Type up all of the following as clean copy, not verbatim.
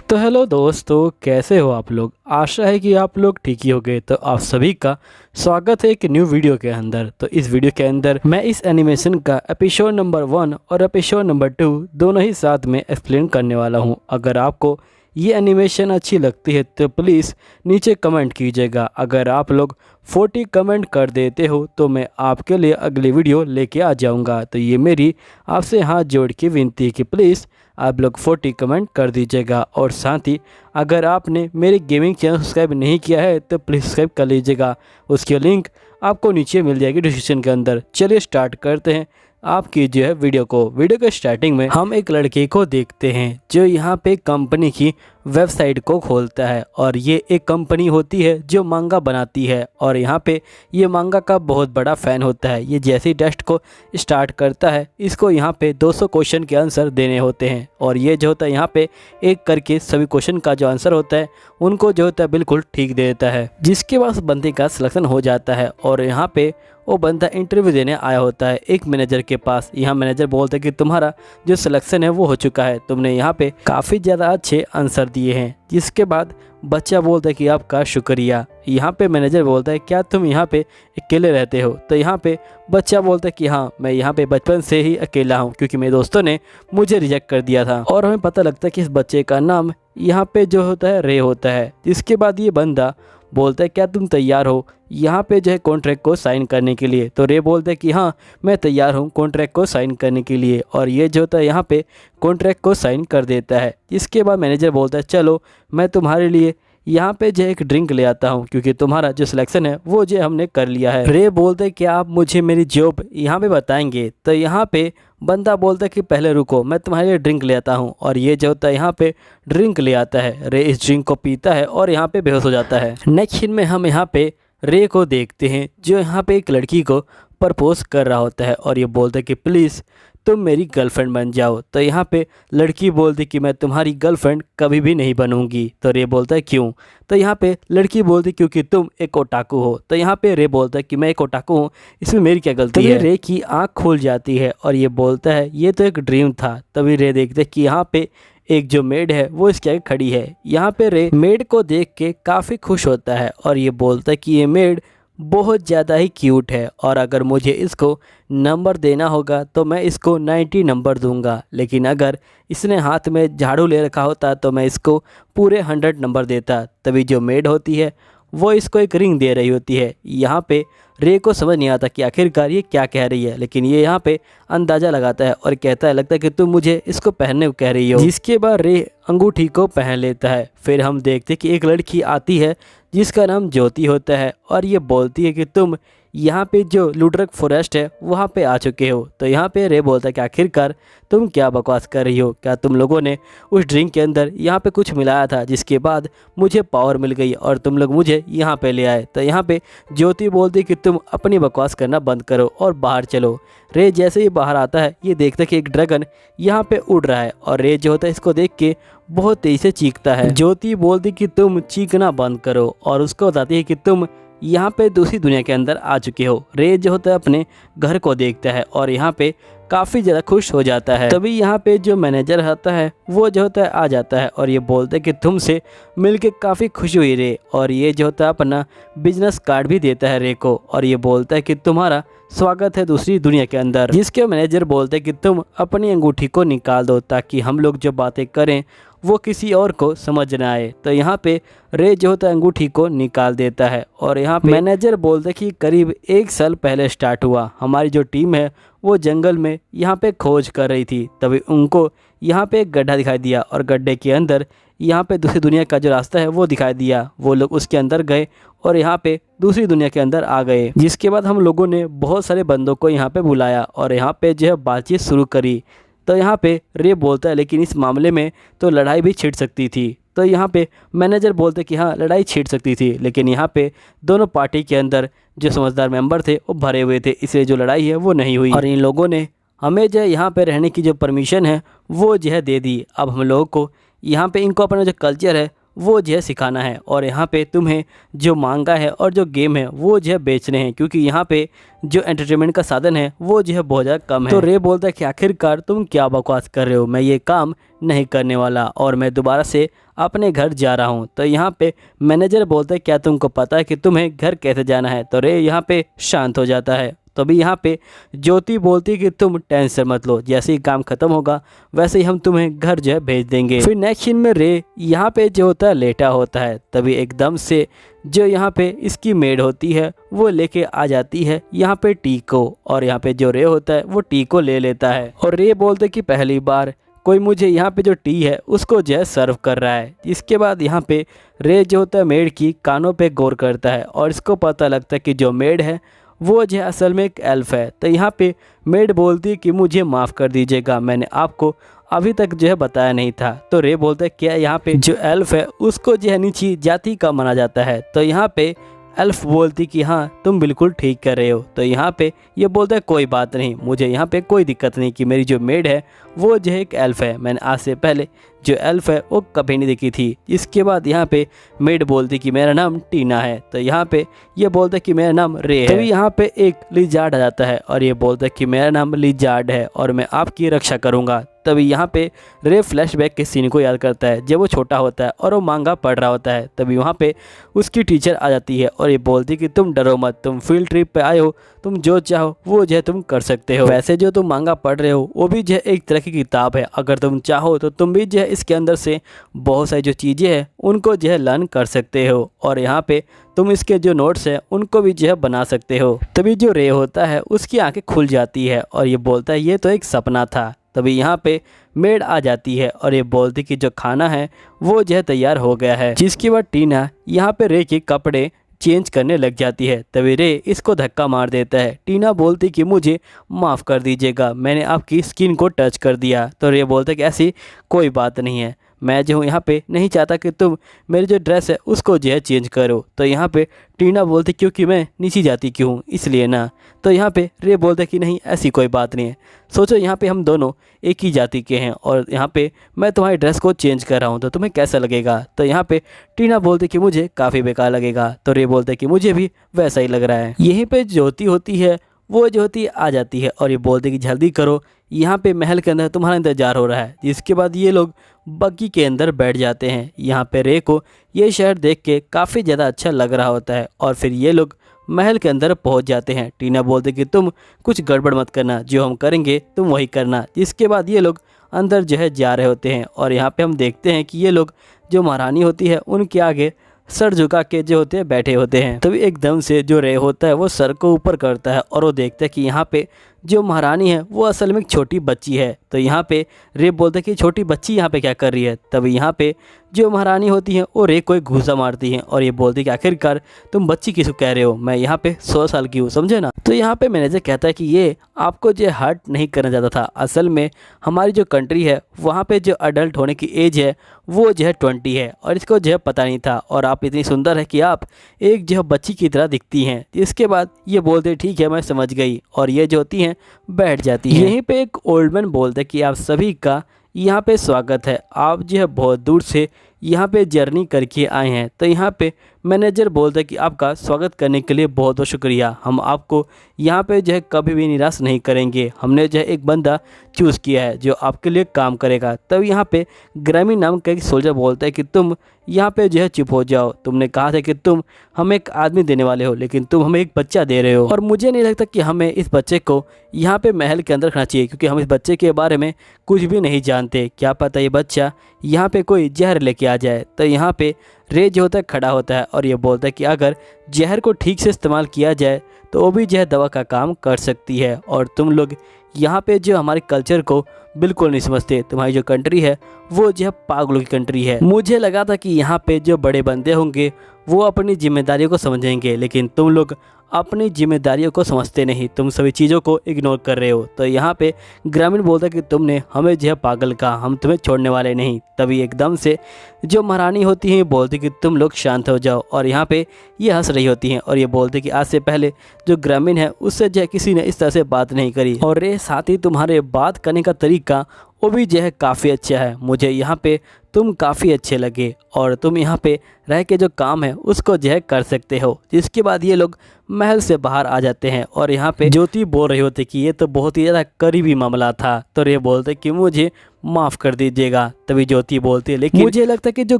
तो हेलो दोस्तों, कैसे हो आप लोग। आशा है कि आप लोग ठीक ही होंगे। तो आप सभी का स्वागत है एक न्यू वीडियो के अंदर। तो इस वीडियो के अंदर मैं इस एनिमेशन का एपिसोड नंबर 1 और एपिसोड नंबर 2 दोनों ही साथ में एक्सप्लेन करने वाला हूं। अगर आपको ये एनिमेशन अच्छी लगती है तो प्लीज़ नीचे कमेंट कीजिएगा। अगर आप लोग 40 कमेंट कर देते हो तो मैं आपके लिए अगली वीडियो लेके आ जाऊंगा। तो ये मेरी आपसे हाथ जोड़ के विनती है कि प्लीज़ आप लोग 40 कमेंट कर दीजिएगा। और साथ ही अगर आपने मेरे गेमिंग चैनल सब्सक्राइब नहीं किया है तो प्लीज़ सब्सक्राइब कर लीजिएगा। उसकी लिंक आपको नीचे मिल जाएगी डिस्क्रिप्शन के अंदर। चलिए स्टार्ट करते हैं आपकी जो है वीडियो को। वीडियो के स्टार्टिंग में हम एक लड़के को देखते हैं जो यहाँ पे कंपनी की वेबसाइट को खोलता है। और ये एक कंपनी होती है जो मांगा बनाती है और यहाँ पे ये मांगा का बहुत बड़ा फ़ैन होता है। ये जैसे ही टेस्ट को स्टार्ट करता है इसको यहाँ पे 200 क्वेश्चन के आंसर देने होते हैं। और ये जो होता है यहाँ पे एक करके सभी क्वेश्चन का जो आंसर होता है उनको जो होता है बिल्कुल ठीक दे देता है, जिसके बाद बंदे का सिलेक्शन हो जाता है। और यहाँ पे वो बंदा इंटरव्यू देने आया होता है एक मैनेजर के पास। यहाँ मैनेजर बोलता है कि तुम्हारा जो सिलेक्शन है वो हो चुका है, तुमने यहाँ पे काफ़ी ज़्यादा अच्छे आंसर दिए हैं। जिसके बाद बच्चा बोलता है कि आपका शुक्रिया। यहाँ पे मैनेजर बोलता है क्या तुम यहाँ पे अकेले रहते हो। तो यहाँ पे बच्चा बोलता है कि हाँ, मैं यहाँ पे बचपन से ही अकेला हूँ क्योंकि मेरे दोस्तों ने मुझे रिजेक्ट कर दिया था। और हमें पता लगता है कि इस बच्चे का नाम यहाँ पे जो होता है रे होता है। जिसके बाद ये बंदा बोलता है क्या तुम तैयार हो यहाँ पे जो है कॉन्ट्रैक्ट को साइन करने के लिए। तो रे बोलता है कि हाँ, मैं तैयार हूँ कॉन्ट्रैक्ट को साइन करने के लिए। और ये जो होता है यहाँ पे कॉन्ट्रैक्ट को साइन कर देता है। इसके बाद मैनेजर बोलता है चलो मैं तुम्हारे लिए यहाँ पे जो एक ड्रिंक ले आता हूँ क्योंकि तुम्हारा जो सिलेक्शन है वो जो हमने कर लिया है। रे बोलते हैं कि आप मुझे मेरी जॉब यहाँ पे बताएंगे। तो यहाँ पे बंदा बोलता है कि पहले रुको, मैं तुम्हारे लिए ड्रिंक ले आता हूँ। और ये जो होता है यहाँ पे ड्रिंक ले आता है। रे इस ड्रिंक को पीता है और यहाँ पे बेहोश हो जाता है। नेक्स्ट सीन में हम यहाँ पे रे को देखते हैं जो यहाँ पे एक लड़की को प्रपोज कर रहा होता है। और ये बोलता है कि प्लीज़ तुम मेरी गर्लफ्रेंड बन जाओ। तो यहाँ पे लड़की बोलती कि मैं तुम्हारी गर्लफ्रेंड कभी भी नहीं बनूंगी। तो रे बोलता है क्यों। तो यहाँ पे लड़की बोलती क्योंकि तुम एक ओटाकू हो। तो यहाँ पे रे बोलता है कि मैं एक ओटाकू हूँ, इसमें मेरी क्या गलती है। रे की आँख खुल जाती है और ये बोलता है ये तो एक ड्रीम था। तभी रे देखते कि यहाँ पे एक जो मेड है वो इसके आगे खड़ी है। यहाँ पे रे मेड को देख के काफ़ी खुश होता है और ये बोलता है कि ये मेड बहुत ज़्यादा ही क्यूट है और अगर मुझे इसको नंबर देना होगा तो मैं इसको 90 नंबर दूंगा, लेकिन अगर इसने हाथ में झाड़ू ले रखा होता तो मैं इसको पूरे 100 नंबर देता। तभी जो मेड होती है वो इसको एक रिंग दे रही होती है। यहाँ पे रे को समझ नहीं आता कि आखिरकार ये क्या कह रही है, लेकिन ये यहाँ पे अंदाज़ा लगाता है और कहता है लगता है कि तुम मुझे इसको पहनने को कह रही हो। जिसके बाद रे अंगूठी को पहन लेता है। फिर हम देखते कि एक लड़की आती है जिसका नाम ज्योति होता है और ये बोलती है कि तुम यहाँ पे जो लुड्रक फॉरेस्ट है वहाँ पे आ चुके हो। तो यहाँ पे रे बोलता है कि आखिरकार तुम क्या बकवास कर रही हो, क्या तुम लोगों ने उस ड्रिंक के अंदर यहाँ पे कुछ मिलाया था जिसके बाद मुझे पावर मिल गई और तुम लोग मुझे यहाँ पे ले आए। तो यहाँ पे ज्योति बोलती कि तुम अपनी बकवास करना बंद करो और बाहर चलो। रे जैसे ही बाहर आता है ये देखता है कि एक ड्रैगन यहाँ पे उड़ रहा है और रे जो होता है इसको देख के बहुत तेज़ी से चीखता है। ज्योति बोलती कि तुम चीखना बंद करो और उसको बताती है कि तुम यहाँ पे दूसरी दुनिया के अंदर आ चुके हो। रे जो होता है अपने घर को देखता है और यहाँ पे काफ़ी ज़्यादा खुश हो जाता है। तभी यहाँ पे जो मैनेजर होता है वो जो होता है आ जाता है और ये बोलता है कि तुमसे मिलके काफ़ी खुशी हुई रे। और ये जो होता है अपना बिजनेस कार्ड भी देता है रे को और ये बोलता है कि तुम्हारा स्वागत है दूसरी दुनिया के अंदर। जिसके मैनेजर बोलते हैं कि तुम अपनी अंगूठी को निकाल दो ताकि हम लोग जो बातें करें वो किसी और को समझ ना आए। तो यहाँ पे रे जो होता है अंगूठी को निकाल देता है और यहाँ पे मैनेजर बोलते कि करीब 1 साल पहले स्टार्ट हुआ, हमारी जो टीम है वो जंगल में यहाँ पे खोज कर रही थी। तभी उनको यहाँ पे एक गड्ढा दिखाई दिया और गड्ढे के अंदर यहाँ पे दूसरी दुनिया का जो रास्ता है वो दिखाई दिया। वो लोग उसके अंदर गए और यहाँ पे दूसरी दुनिया के अंदर आ गए। जिसके बाद हम लोगों ने बहुत सारे बंदों को यहाँ पे बुलाया और यहाँ पे जो है बातचीत शुरू करी। तो यहाँ पे रे बोलता है लेकिन इस मामले में तो लड़ाई भी छिड़ सकती थी। तो यहाँ पे मैनेजर बोलते कि हाँ, लड़ाई छिड़ सकती थी, लेकिन यहाँ पे दोनों पार्टी के अंदर जो समझदार मेंबर थे वो भरे हुए थे, इसलिए जो लड़ाई है वो नहीं हुई। और इन लोगों ने हमें जो यहाँ पे रहने की जो परमिशन है वो जो है दे दी। अब हम लोगों को यहाँ पे इनको अपना जो कल्चर है वो जो है सिखाना है और यहाँ पे तुम्हें जो मांगा है और जो गेम है वो जो है बेचने हैं, क्योंकि यहाँ पे जो एंटरटेनमेंट का साधन है वो जो है बहुत ज़्यादा कम है। तो रे बोलता है कि आखिरकार तुम क्या बकवास कर रहे हो, मैं ये काम नहीं करने वाला और मैं दोबारा से अपने घर जा रहा हूँ। तो यहाँ पे मैनेजर बोलता है क्या तुमको पता है कि तुम्हें घर कैसे जाना है। तो रे यहाँ पे शांत हो जाता है। तभी यहाँ पे ज्योति बोलती है कि तुम टेंशन मत लो, जैसे ही काम खत्म होगा वैसे ही हम तुम्हें घर जो है भेज देंगे। फिर नेक्स्ट सीन में रे यहाँ पे जो होता है लेटा होता है। तभी एकदम से जो यहाँ पे इसकी मेड होती है वो लेके आ जाती है यहाँ पे टी को, और यहाँ पे जो रे होता है वो टी को ले लेता है और रे बोलते कि पहली बार कोई मुझे यहाँ पे जो टी है उसको जो है सर्व कर रहा है। इसके बाद यहाँ पे रे जो होता है मेड की कानों पे गौर करता है और इसको पता लगता है कि जो मेड है वो जो है असल में एक एल्फ है। तो यहाँ पे मेड बोलती है कि मुझे माफ़ कर दीजिएगा, मैंने आपको अभी तक जो है बताया नहीं था। तो रे बोलता है क्या यहाँ पे जो एल्फ है उसको जो है नीची जाति का माना जाता है। तो यहाँ पे एल्फ बोलती कि हाँ तुम बिल्कुल ठीक कर रहे हो। तो यहाँ पे ये बोलता है कोई बात नहीं, मुझे यहाँ पे कोई दिक्कत नहीं कि मेरी जो मेड है वो जो है एक एल्फ है, मैंने आज से पहले जो एल्फ है वो कभी नहीं देखी थी। इसके बाद यहाँ पे मेड बोलती कि मेरा नाम टीना है। तो यहाँ पे ये बोलता है कि मेरा नाम रे है। तभी यहाँ पे एक लिजार्ड आ जाता है और ये बोलता है कि मेरा नाम लिजार्ड है और मैं आपकी रक्षा करूँगा। तभी यहाँ पे रे फ्लैशबैक के सीन को याद करता है जब वो छोटा होता है और वो मांगा पढ़ रहा होता है। तभी वहाँ पे उसकी टीचर आ जाती है और ये बोलती कि तुम डरो मत, तुम फील्ड ट्रिप पे आए हो, तुम जो चाहो वो जो है तुम कर सकते हो। वैसे जो तुम मांगा पढ़ रहे हो वो भी जो है एक तरह की किताब है, अगर तुम चाहो तो तुम भी जो है इसके अंदर से बहुत सारी जो चीज़ें हैं उनको जो है लर्न कर सकते हो और यहाँ पे तुम इसके जो नोट्स हैं उनको भी जो है बना सकते हो। तभी जो रे होता है उसकी आंखें खुल जाती है और ये बोलता है ये तो एक सपना था। तभी यहाँ पे मेड आ जाती है और ये बोलती कि जो खाना है वो जो है तैयार हो गया है। जिसके बाद टीना यहाँ पे रे के कपड़े चेंज करने लग जाती है। तभी रे इसको धक्का मार देता है। टीना बोलती कि मुझे माफ़ कर दीजिएगा, मैंने आपकी स्किन को टच कर दिया। तो रे बोलता कि ऐसी कोई बात नहीं है, मैं जो हूँ यहाँ पे नहीं चाहता कि तुम मेरी जो ड्रेस है उसको जो है चेंज करो। तो यहाँ पे टीना बोलती क्योंकि मैं नीची जाति की हूँ इसलिए ना। तो यहाँ पे रे बोलते कि नहीं ऐसी कोई बात नहीं है, सोचो यहाँ पे हम दोनों एक ही जाति के हैं और यहाँ पे मैं तुम्हारी ड्रेस को चेंज कर रहा हूँ तो तुम्हें कैसा लगेगा। तो यहाँ पे टीना बोलती कि मुझे काफ़ी बेकार लगेगा। तो रे बोलते कि मुझे भी वैसा ही लग रहा है। यहीं पर ज्योति होती है वो ज्योति आ जाती है और ये बोलते कि जल्दी करो, यहाँ पे महल के अंदर तुम्हारा इंतजार हो रहा है। जिसके बाद ये लोग बग्गी के अंदर बैठ जाते हैं। यहाँ पे रे को ये शहर देख के काफ़ी ज़्यादा अच्छा लग रहा होता है और फिर ये लोग महल के अंदर पहुँच जाते हैं। टीना बोलते कि तुम कुछ गड़बड़ मत करना, जो हम करेंगे तुम वही करना। जिसके बाद ये लोग अंदर जो है जा रहे होते हैं और यहाँ पे हम देखते हैं कि ये लोग जो महारानी होती है उनके आगे सर झुका के जो होते हैं बैठे होते हैं। तभी एकदम से जो रे होता है वो सर को ऊपर करता है और वो देखता है कि यहाँ पे जो महारानी है वो असल में एक छोटी बच्ची है। तो यहाँ पे रे बोलता है कि छोटी बच्ची यहाँ पे क्या कर रही है। तभी यहाँ पे जो महारानी होती है वो रे को एक घूसा मारती है और ये बोलती है कि आखिरकार तुम बच्ची किसको कह रहे हो, मैं यहाँ पे 100 साल की हूँ, समझे ना। तो यहाँ पे मैनेजर कहता है कि ये आपको जो हर्ट नहीं करना चाहता था, असल में हमारी जो कंट्री है वहाँ पे जो अडल्ट होने की एज है वो जो है 20 है और इसको जो है पता नहीं था और आप इतनी सुंदर है कि आप एक जो है बच्ची की तरह दिखती हैं। इसके बाद ये बोलते ठीक है मैं समझ गई और ये जो होती हैं बैठ जाती है। यहीं पे एक ओल्ड मैन बोलते कि आप सभी का यहाँ पे स्वागत है, आप जो है बहुत दूर से यहाँ पे जर्नी करके आए हैं। तो यहाँ पे मैनेजर बोलते कि आपका स्वागत करने के लिए बहुत बहुत शुक्रिया, हम आपको यहाँ पे जो है कभी भी निराश नहीं करेंगे, हमने जो है एक बंदा चूज़ किया है जो आपके लिए काम करेगा। तब यहाँ पे ग्रामीण नाम का एक सोल्जर बोलता है कि तुम यहाँ पे जो है चुप हो जाओ, तुमने कहा था कि तुम हमें एक आदमी देने वाले हो लेकिन तुम हमें एक बच्चा दे रहे हो और मुझे नहीं लगता कि हमें इस बच्चे को यहाँ पे महल के अंदर रखना चाहिए क्योंकि हम इस बच्चे के बारे में कुछ भी नहीं जानते, क्या पता ये बच्चा यहाँ पे कोई जहर लेके आ जाए। तो यहाँ पे रे जो होता है खड़ा होता है और ये बोलता है कि अगर जहर को ठीक से इस्तेमाल किया जाए तो वो भी जो है दवा का काम कर सकती है और तुम लोग यहाँ पे जो हमारे कल्चर को बिल्कुल नहीं समझते, तुम्हारी जो कंट्री है वो जो है पागलों की कंट्री है। मुझे लगा था कि यहाँ पे जो बड़े बंदे होंगे वो अपनी जिम्मेदारियों को समझेंगे लेकिन तुम लोग अपनी जिम्मेदारियों को समझते नहीं, तुम सभी चीज़ों को इग्नोर कर रहे हो। तो यहाँ पे ग्रामीण बोलता कि तुमने हमें जो है पागल कहा, हम तुम्हें छोड़ने वाले नहीं। तभी एकदम से जो महारानी होती है बोलती कि तुम लोग शांत हो जाओ और यहाँ पे ये हंस रही होती हैं और ये बोलते कि आज से पहले जो ग्रामीण है उससे जो है किसी ने इस तरह से बात नहीं करी और रे साथ ही तुम्हारे बात करने का तरीका वो भी जो है काफ़ी अच्छा है। मुझे यहाँ पे तुम काफ़ी अच्छे लगे और तुम यहाँ पे रह के जो काम है उसको जो है कर सकते हो। जिसके बाद ये लोग महल से बाहर आ जाते हैं और यहाँ पे ज्योति बोल रही होती कि ये तो बहुत ही ज़्यादा करीबी मामला था। तो रे बोलते कि मुझे माफ़ कर दीजिएगा। तभी ज्योति बोलती है लेकिन मुझे लगता है कि जो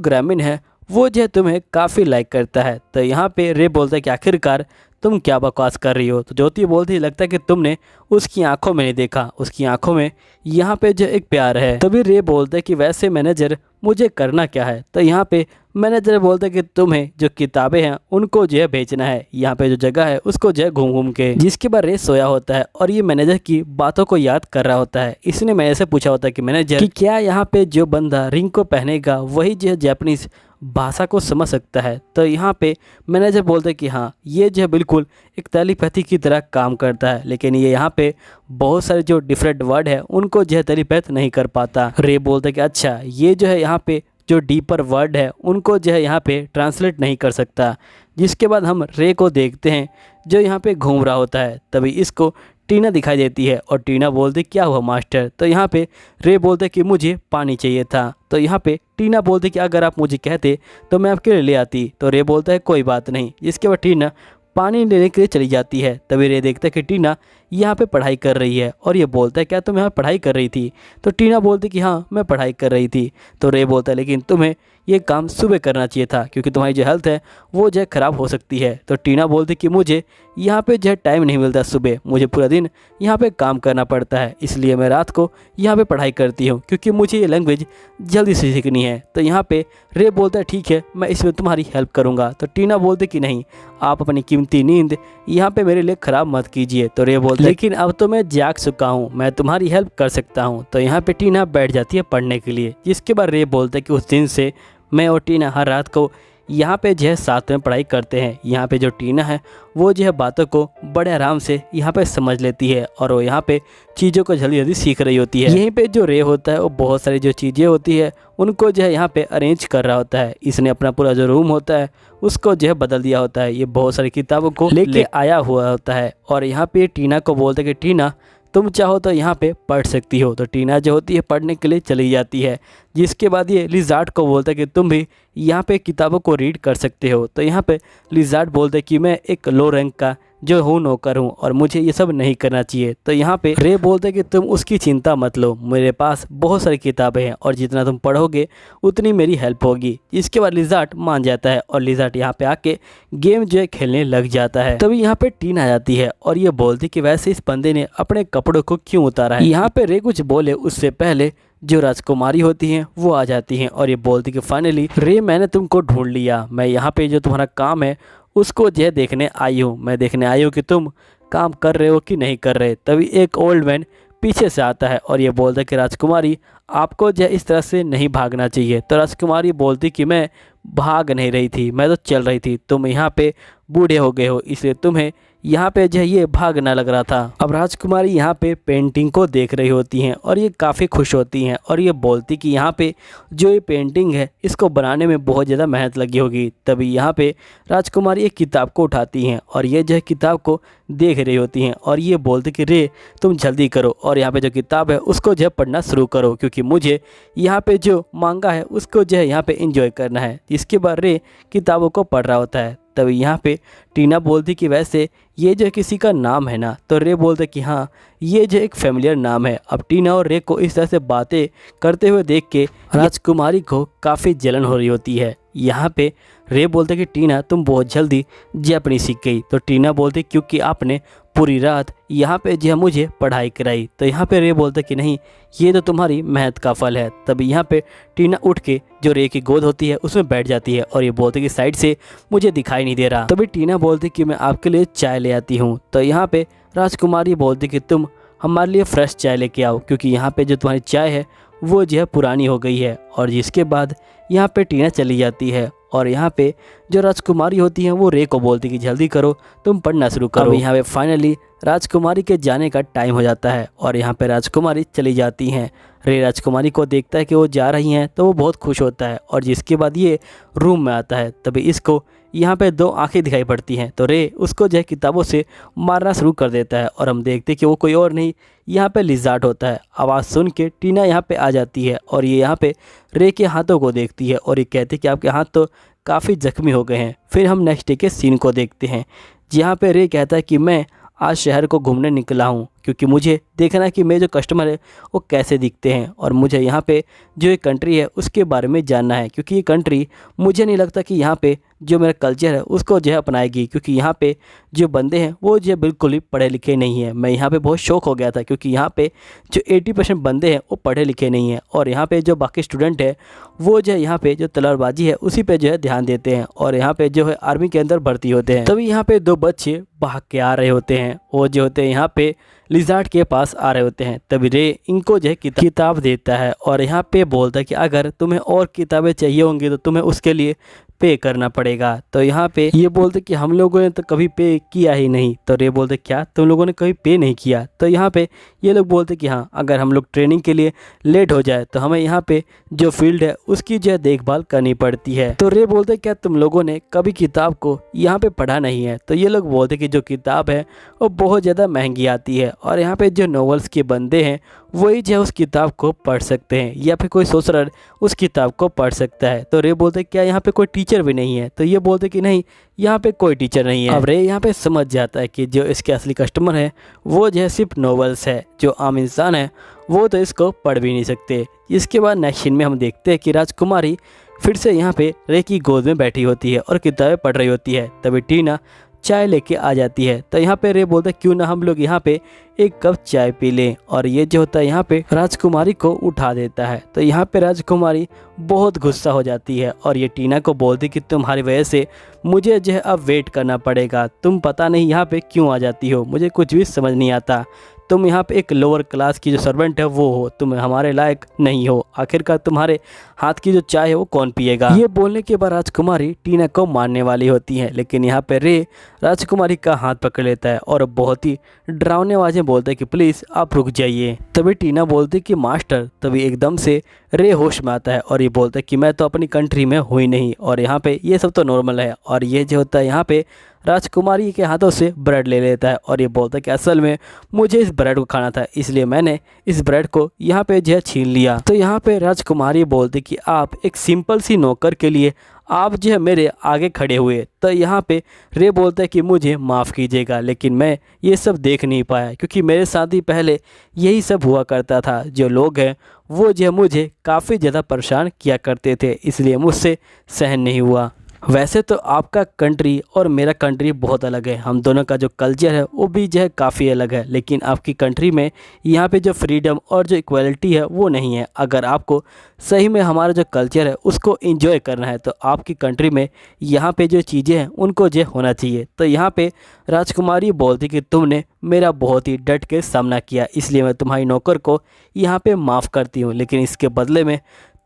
ग्रामीण है वो जो है तुम्हें काफ़ी लाइक करता है। तो यहाँ पे रे बोलता है कि आखिरकार तुम क्या बकवास कर रही हो। तो ज्योति बोलती है लगता है कि तुमने उसकी आंखों में नहीं देखा, उसकी आंखों में यहाँ पे जो एक प्यार है। तभी रे बोलते है कि वैसे मैनेजर मुझे करना क्या है। तो यहाँ पे मैनेजर बोलते है कि तुम्हें जो किताबें हैं उनको जो है बेचना है, यहाँ पे जो जगह है उसको जो है घूम घूम के। जिसके बाद रे सोया होता है और ये मैनेजर की बातों को याद कर रहा होता है। इसने मैनेजर से पूछा होता है कि मैनेजर कि क्या यहाँ पे जो बंदा रिंग को पहनेगा वही जो है जापानीज भाषा को समझ सकता है। तो यहाँ पे मैनेजर बोलते हैं कि हाँ ये जो है बिल्कुल एक टेलीपैथी की तरह काम करता है, लेकिन ये यहाँ पे बहुत सारे जो डिफरेंट वर्ड है उनको जो है टेलीपैथ नहीं कर पाता। रे बोलते हैं कि अच्छा ये जो है यहाँ पे जो डीपर वर्ड है उनको जो है यहाँ पे ट्रांसलेट नहीं कर सकता। जिसके बाद हम रे को देखते हैं जो यहाँ पे घूम रहा होता है। तभी इसको टीना दिखाई देती है और टीना बोलती क्या हुआ मास्टर। तो यहाँ पे रे बोलते कि मुझे पानी चाहिए था। तो यहाँ पे टीना बोलती कि अगर आप मुझे कहते तो मैं आपके लिए ले आती। तो रे बोलता है कोई बात नहीं। जिसके बाद टीना पानी लेने के लिए चली जाती है। तभी रे देखता है कि टीना यहाँ पे पढ़ाई कर रही है और ये बोलता है क्या तुम यहाँ पढ़ाई कर रही थी। तो टीना बोलती कि हाँ मैं पढ़ाई कर रही थी। तो रे बोलता है लेकिन तुम्हें ये काम सुबह करना चाहिए था क्योंकि तुम्हारी जो हेल्थ है वो जो है ख़राब हो सकती है। तो टीना बोलती कि मुझे यहाँ पे जो है टाइम नहीं मिलता सुबह, मुझे पूरा दिन यहाँ पे काम करना पड़ता है, इसलिए मैं रात को यहाँ पे पढ़ाई करती हूँ क्योंकि मुझे ये लैंग्वेज जल्दी से सीखनी है। तो यहाँ पे रे बोलता है ठीक है मैं इसमें तुम्हारी हेल्प करूँगा। तो टीना बोलती कि नहीं आप अपनी कीमती नींद यहाँ पे मेरे लिए ख़राब मत कीजिए। तो रे बोलता लेकिन अब तो मैं जाग चुका हूँ, मैं तुम्हारी हेल्प कर सकता हूँ। तो यहाँ पे टीना बैठ जाती है पढ़ने के लिए। जिसके बाद रे बोलता है कि उस दिन से मैं और टीना हर रात को यहाँ पे जो है साथ में पढ़ाई करते हैं। यहाँ पे जो टीना है वो जो है बातों को बड़े आराम से यहाँ पे समझ लेती है और वो यहाँ पे चीज़ों को जल्दी जल्दी सीख रही होती है। यहीं पे जो रे होता है वो बहुत सारी जो चीज़ें होती है उनको जो है यहाँ पे अरेंज कर रहा होता है। इसने अपना पूरा जो रूम होता है उसको जो है बदल दिया होता है। ये बहुत सारी किताबों को लेके आया हुआ होता है और यहाँ पे टीना को बोलते कि टीना तुम चाहो तो यहाँ पे पढ़ सकती हो। तो टीना जो होती है पढ़ने के लिए चली जाती है। जिसके बाद ये लिजार्ड को बोलता है कि तुम भी यहाँ पे किताबों को रीड कर सकते हो। तो यहाँ पे लिजार्ड बोलते हैं कि मैं एक लो रैंक का जो हूँ नौकर हूँ और मुझे ये सब नहीं करना चाहिए। तो यहाँ पे रे बोलते हैं कि तुम उसकी चिंता मत लो, मेरे पास बहुत सारी किताबें हैं और जितना तुम पढ़ोगे उतनी मेरी हेल्प होगी। इसके बाद लिजार्ड मान जाता है और लिजार्ड यहाँ पे आके गेम जो है खेलने लग जाता है। तभी यहाँ पे टीना आ जाती है और ये बोलती कि वैसे इस बंदे ने अपने कपड़ों को क्यों उतारा है। यहाँ पे रे कुछ बोले उससे पहले जो राजकुमारी होती हैं वो आ जाती हैं और ये बोलती कि फाइनली रे मैंने तुमको ढूंढ लिया, मैं यहाँ पे जो तुम्हारा काम है उसको जो है देखने आई हूँ। मैं देखने आई हूँ कि तुम काम कर रहे हो कि नहीं कर रहे। तभी एक ओल्ड मैन पीछे से आता है और ये बोलता है कि राजकुमारी आपको जो है इस तरह से नहीं भागना चाहिए। तो राजकुमारी बोलती कि मैं भाग नहीं रही थी, मैं तो चल रही थी, तुम यहाँ पे बूढ़े हो गए हो इसलिए तुम्हें यहाँ पे जो है ये भागना लग रहा था। अब राजकुमारी यहाँ पे पेंटिंग को देख रही होती हैं और ये काफ़ी खुश होती हैं और ये बोलती कि यहाँ पे जो ये पेंटिंग है इसको बनाने में बहुत ज़्यादा मेहनत लगी होगी। तभी यहाँ पे राजकुमारी एक किताब को उठाती हैं और ये जो है किताब को देख रही होती हैं और ये बोलती कि रे तुम जल्दी करो और यहाँ पे जो किताब है उसको जो है पढ़ना शुरू करो क्योंकि मुझे यहाँ पे जो मांगा है उसको जो है यहाँ पे एंजॉय करना है। इसके बाद रे किताबों को पढ़ रहा होता है। तभी यहाँ पे टीना बोलती कि वैसे ये जो किसी का नाम है ना। तो रे बोलते कि हाँ ये जो एक फेमिलियर नाम है। अब टीना और रे को इस तरह से बातें करते हुए देख के राजकुमारी को काफ़ी जलन हो रही होती है। यहाँ पे रे बोलते कि टीना तुम बहुत जल्दी जापानीज सीख गई। तो टीना बोलती क्योंकि आपने पूरी रात यहाँ पे जो मुझे पढ़ाई कराई। तो यहाँ पे रे बोलते कि नहीं ये तो तुम्हारी मेहनत का फल है। तभी यहाँ पे टीना उठ के जो रे की गोद होती है उसमें बैठ जाती है और ये बोलते कि साइड से मुझे दिखाई नहीं दे रहा। तभी टीना बोलती कि मैं आपके लिए चाय ले आती हूँ। तो यहाँ पे राजकुमारी बोलती कि तुम हमारे लिए फ्रेश चाय लेके आओ क्योंकि यहाँ पे जो तुम्हारी चाय है वो जो है पुरानी हो गई है। और जिसके बाद यहाँ पे टीना चली जाती है और यहाँ पे जो राजकुमारी होती हैं वो रे को बोलती कि जल्दी करो तुम पढ़ना शुरू करो। यहाँ पे फाइनली राजकुमारी के जाने का टाइम हो जाता है और यहाँ पे राजकुमारी चली जाती हैं। रे राजकुमारी को देखता है कि वो जा रही हैं तो वो बहुत खुश होता है और जिसके बाद ये रूम में आता है तभी इसको यहाँ पे दो आंखें दिखाई पड़ती हैं। तो रे उसको जो है किताबों से मारना शुरू कर देता है और हम देखते हैं कि वो कोई और नहीं यहाँ पे लिज़ार्ड होता है। आवाज़ सुन के टीना यहाँ पे आ जाती है और ये यहाँ पे रे के हाथों को देखती है और ये कहती है कि आपके हाथ तो काफ़ी ज़ख्मी हो गए हैं। फिर हम नेक्स्ट डे के सीन को देखते हैं जहाँ पे रे कहता है कि मैं आज शहर को घूमने निकला हूँ क्योंकि मुझे देखना है कि मेरे जो कस्टमर है वो कैसे दिखते हैं और मुझे यहाँ पे जो ये कंट्री है उसके बारे में जानना है क्योंकि ये कंट्री मुझे नहीं लगता कि यहाँ पे जो मेरा कल्चर है उसको जो है अपनाएगी क्योंकि यहाँ पे जो बंदे हैं वो जो है बिल्कुल ही पढ़े लिखे नहीं हैं। मैं यहाँ पे बहुत शौक हो गया था क्योंकि यहाँ पे जो 80% बंदे हैं वो पढ़े लिखे नहीं हैं और यहाँ पे जो बाकी स्टूडेंट है वो जो है यहाँ पे जो तलवारबाजी है उसी पे जो है ध्यान देते हैं और यहाँ पे जो है आर्मी के अंदर भर्ती होते हैं। तभी यहाँ पे दो बच्चे भाग के आ रहे होते हैं, वो जो होते हैं यहाँ पे लिज़ार्ड के पास आ रहे होते हैं। तभी रे इनको जो है किताब देता है और यहाँ पे बोलता है कि अगर तुम्हें और किताबें चाहिए होंगी तो तुम्हें उसके लिए पे करना पड़ेगा। तो यहाँ पे ये बोलते कि हम लोगों ने तो कभी पे किया ही नहीं। तो रे बोलते क्या तुम लोगों ने कभी पे नहीं किया? तो यहाँ पे ये लोग बोलते कि हाँ, अगर हम लोग ट्रेनिंग के लिए लेट हो जाए तो हमें यहाँ पे जो फील्ड है उसकी जो है देखभाल करनी पड़ती है। तो रे बोलते क्या तुम लोगों ने कभी किताब को यहाँ पे पढ़ा नहीं है? तो ये लोग बोलते कि जो किताब है वो बहुत ज़्यादा महंगी आती है और यहाँ पे जो नॉवेल्स के बंदे हैं वही जो है उस किताब को पढ़ सकते हैं या फिर कोई सोशरर उस किताब को पढ़ सकता है। तो रे बोलते क्या यहाँ पे कोई टीचर भी नहीं है? तो ये बोलते कि नहीं, यहाँ पे कोई टीचर नहीं है। अब रे यहाँ पे समझ जाता है कि जो इसके असली कस्टमर है वो जो है सिर्फ नॉवेल्स है, जो आम इंसान है वो तो इसको पढ़ भी नहीं सकते। इसके बाद नेक्स्ट सीन में हम देखते हैं कि राजकुमारी फिर से यहाँ पे रे की गोद में बैठी होती है और किताबें पढ़ रही होती है। तभी टीना चाय लेके आ जाती है। तो यहाँ पे रे बोलता है क्यों ना हम लोग यहाँ पे एक कप चाय पी लें, और ये जो होता है यहाँ पे राजकुमारी को उठा देता है। तो यहाँ पे राजकुमारी बहुत गुस्सा हो जाती है और ये टीना को बोलती कि तुम्हारी वजह से मुझे जो है अब वेट करना पड़ेगा, तुम पता नहीं यहाँ पे क्यों आ जाती हो, मुझे कुछ भी समझ नहीं आता, तुम यहाँ पे एक लोअर क्लास की जो सर्वेंट है वो हो, तुम हमारे लायक नहीं हो, आखिरकार तुम्हारे हाथ की जो चाय है वो कौन पिएगा। ये बोलने के बाद राजकुमारी टीना को मारने वाली होती है, लेकिन यहाँ पे रे राजकुमारी का हाथ पकड़ लेता है और बहुत ही डरावने आवाज़ में बोलता है कि प्लीज़ आप रुक जाइए। तभी टीना बोलती कि मास्टर। तभी एकदम से रे होश में आता है और ये बोलता है कि मैं तो अपनी कंट्री में हुई नहीं और यहाँ पे ये सब तो नॉर्मल है। और ये जो होता है यहाँ पे राजकुमारी के हाथों से ब्रेड ले लेता है और ये बोलता है कि असल में मुझे इस ब्रेड को खाना था, इसलिए मैंने इस ब्रेड को यहाँ पे जो है छीन लिया। तो यहाँ पे राजकुमारी बोलती कि आप एक सिंपल सी नौकर के लिए आप जो है मेरे आगे खड़े हुए। तो यहाँ पे रे बोलता है कि मुझे माफ़ कीजिएगा, लेकिन मैं ये सब देख नहीं पाया क्योंकि मेरे साथ ही पहले यही सब हुआ करता था। जो लोग हैं वो जो मुझे काफ़ी ज़्यादा परेशान किया करते थे, इसलिए मुझसे सहन नहीं हुआ। वैसे तो आपका कंट्री और मेरा कंट्री बहुत अलग है, हम दोनों का जो कल्चर है वो भी जो है काफ़ी अलग है, लेकिन आपकी कंट्री में यहाँ पे जो फ्रीडम और जो इक्वलिटी है वो नहीं है। अगर आपको सही में हमारा जो कल्चर है उसको एंजॉय करना है तो आपकी कंट्री में यहाँ पे जो चीज़ें हैं उनको जो होना चाहिए। तो यहाँ पे राजकुमारी बोलती कि तुमने मेरा बहुत ही डट के सामना किया, इसलिए मैं तुम्हारी नौकर को यहाँ पे माफ़ करती हूँ, लेकिन इसके बदले में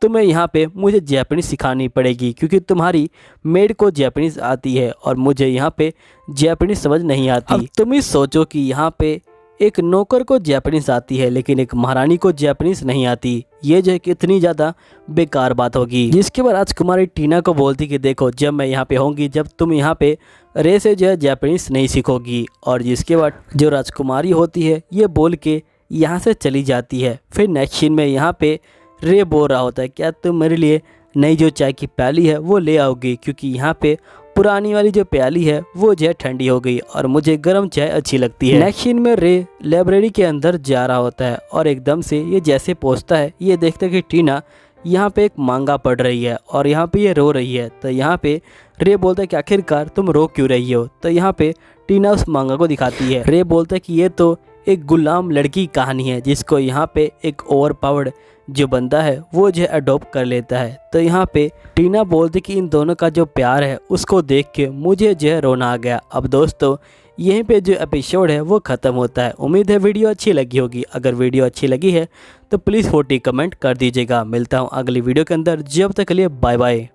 तुम्हें यहाँ पे मुझे जैपनीज़ सिखानी पड़ेगी क्योंकि तुम्हारी मेड को जैपनीज़ आती है और मुझे यहाँ पे जैपनीज़ समझ नहीं आती। अब तुम ही सोचो कि यहाँ पे एक नौकर को जैपनीज़ आती है लेकिन एक महारानी को जैपनीज़ नहीं आती, ये जो है कितनी ज़्यादा बेकार बात होगी। जिसके बाद राजकुमारी टीना को बोलती कि देखो जब मैं यहाँ पे होंगी, जब तुम यहाँ पे रे से जो है जैपनीज़ नहीं सीखोगी। और जिसके बाद जो राजकुमारी होती है ये बोल के यहाँ से चली जाती है। फिर नेक्स्ट सीन में यहाँ पे रे बोल रहा होता है क्या तुम मेरे लिए नई जो चाय की प्याली है वो ले आओगी, क्योंकि यहाँ पे पुरानी वाली जो प्याली है वो जो है ठंडी हो गई और मुझे गर्म चाय अच्छी लगती है। नेक्स्ट सीन में रे लाइब्रेरी के अंदर जा रहा होता है और एकदम से ये जैसे पहुँचता है ये देखता है कि टीना यहाँ पे एक मांगा पढ़ रही है और यहाँ पे ये रो रही है। तो यहाँ पे रे बोलता है कि आखिरकार तुम रो क्यों रही हो। तो यहाँ पे टीना उस मांगा को दिखाती है। रे बोलता है कि ये तो एक गुलाम लड़की की कहानी है जिसको यहाँ पे एक ओवरपावर्ड जो बंदा है वो जो अडॉप्ट कर लेता है। तो यहाँ पे टीना बोलती कि इन दोनों का जो प्यार है उसको देख के मुझे जो है रोना आ गया। अब दोस्तों यहीं पे जो एपिसोड है वो ख़त्म होता है। उम्मीद है वीडियो अच्छी लगी होगी। अगर वीडियो अच्छी लगी है तो प्लीज़ 40 कमेंट कर दीजिएगा। मिलता हूँ अगली वीडियो के अंदर, जब तक के लिए बाय बाय।